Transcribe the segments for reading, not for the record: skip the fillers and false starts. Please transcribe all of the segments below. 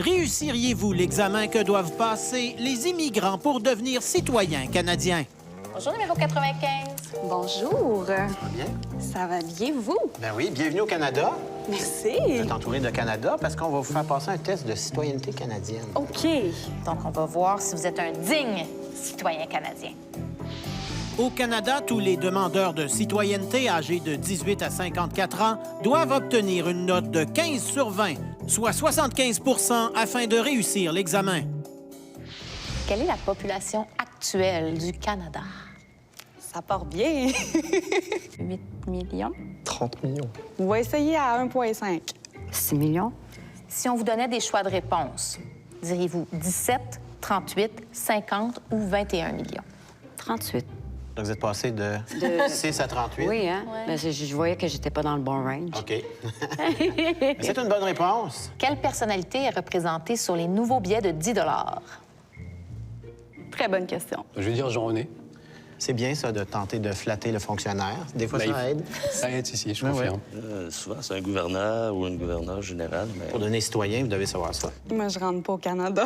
Réussiriez-vous l'examen que doivent passer les immigrants pour devenir citoyens canadiens? Bonjour, numéro 95. Bonjour. Ça va bien? Ça va bien, vous? Ben oui, bienvenue au Canada. Merci. Vous êtes entouré de Canada parce qu'on va vous faire passer un test de citoyenneté canadienne. OK. Donc, on va voir si vous êtes un digne citoyen canadien. Au Canada, tous les demandeurs de citoyenneté âgés de 18 à 54 ans doivent obtenir une note de 15 sur 20, soit 75 afin de réussir l'examen. Quelle est la population actuelle du Canada? Ça part bien. 8 millions. 30 millions. On va essayer à 1,5. 6 millions. Si on vous donnait des choix de réponse, diriez-vous 17, 38, 50 ou 21 millions? 38. Donc, vous êtes passé de 6 à 38. Oui, hein? Ouais. Ben, je voyais que j'étais pas dans le bon range. OK. Mais c'est une bonne réponse. Quelle personnalité est représentée sur les nouveaux billets de 10 Très bonne question. Je vais dire Jean-René. C'est bien, ça, de tenter de flatter le fonctionnaire. Des fois, Naïf. ça aide. Ça aide ici, je Ouais, confirme. Souvent, c'est un gouverneur ou une gouverneure générale, mais Pour devenir citoyen, vous devez savoir ça. Moi, je rentre pas au Canada.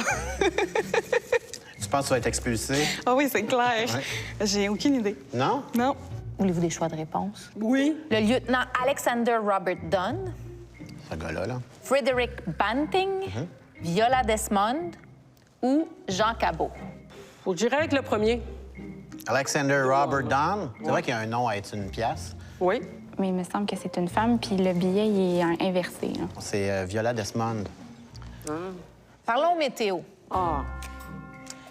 Tu penses que tu vas être expulsé? Ah oui, c'est clair. Ouais. J'ai aucune idée. Non? Non. Voulez-vous des choix de réponse? Oui. Le lieutenant Alexander Robert Dunn, Ce gars-là, là. Frederick Banting, Viola Desmond ou Jean Cabot? Faut que j'irai avec le premier. Alexander Robert Dunn. C'est vrai qu'il y a un nom à être une pièce. Oui. Mais il me semble que c'est une femme, puis le billet, il est inversé. Là. C'est Viola Desmond. Parlons météo. Ah.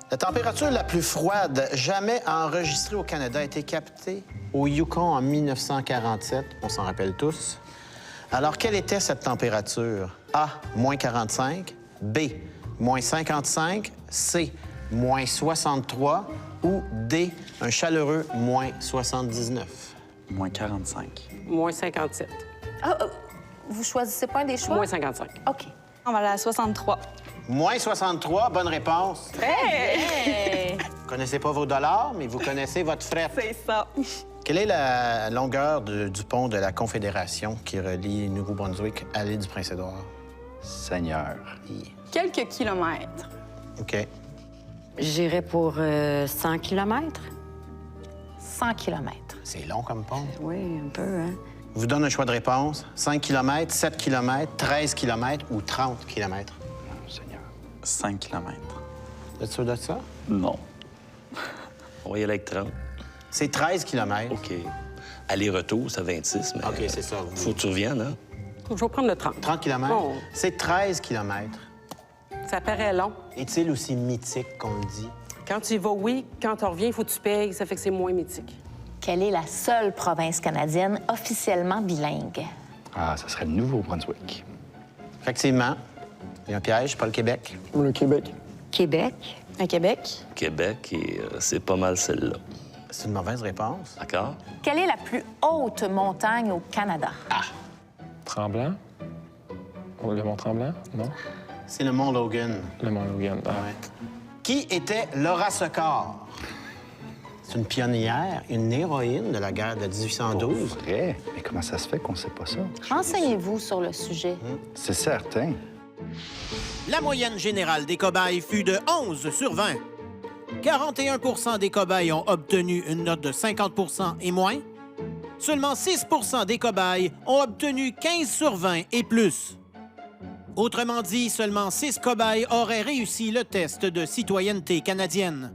La température la plus froide jamais enregistrée au Canada a été captée au Yukon en 1947. On s'en rappelle tous. Alors, quelle était cette température? A, moins 45, B, moins 55, C, moins 63 ou D, un chaleureux moins 79? Moins 45. Moins 57. Vous choisissez pas un des choix? Moins 55. OK. On va aller à 63. Moins 63, bonne réponse. Hey! Vous connaissez pas vos dollars, mais vous connaissez votre fret. C'est ça. Quelle est la longueur du pont de la Confédération qui relie Nouveau-Brunswick à l'île du Prince-Édouard? Seigneur. Quelques kilomètres. OK. J'irais pour 100 km. 100 km. C'est long comme pont. Oui, un peu, hein? Je vous donne un choix de réponse. 5 km, 7 km, 13 km ou 30 km? Seigneur. 5 km. Vous êtes sûr de ça? Non. on va y aller avec 30. C'est 13 km. OK. Aller-retour, c'est 26, mais OK, c'est ça. faut que tu reviennes, hein? Je vais prendre le 30. 30 km? Oh. C'est 13 km. Ça paraît long. Est-il aussi mythique qu'on le dit? Quand tu y vas, oui. Quand tu reviens, il faut que tu payes. Ça fait que c'est moins mythique. Quelle est la seule province canadienne officiellement bilingue? Ah, ça serait le Nouveau-Brunswick. Effectivement. Il y a un piège, pas le Québec. Le Québec. Québec. À Québec? Québec, et c'est pas mal celle-là. C'est une mauvaise réponse. D'accord? Quelle est la plus haute montagne au Canada? Tremblant. Oh, le Mont-Tremblant? Non. C'est le Mont Logan. Le Mont-Logan. Ah. Ouais. Qui était Laura Secor? C'est une pionnière, une héroïne de la guerre de 1812. Vrai? Mais comment ça se fait qu'on sait pas ça? Renseignez-vous sur le sujet. C'est certain. La moyenne générale des cobayes fut de 11 sur 20. 41 des cobayes ont obtenu une note de 50 et moins. Seulement 6 des cobayes ont obtenu 15 sur 20 et plus. Autrement dit, seulement 6 cobayes auraient réussi le test de citoyenneté canadienne.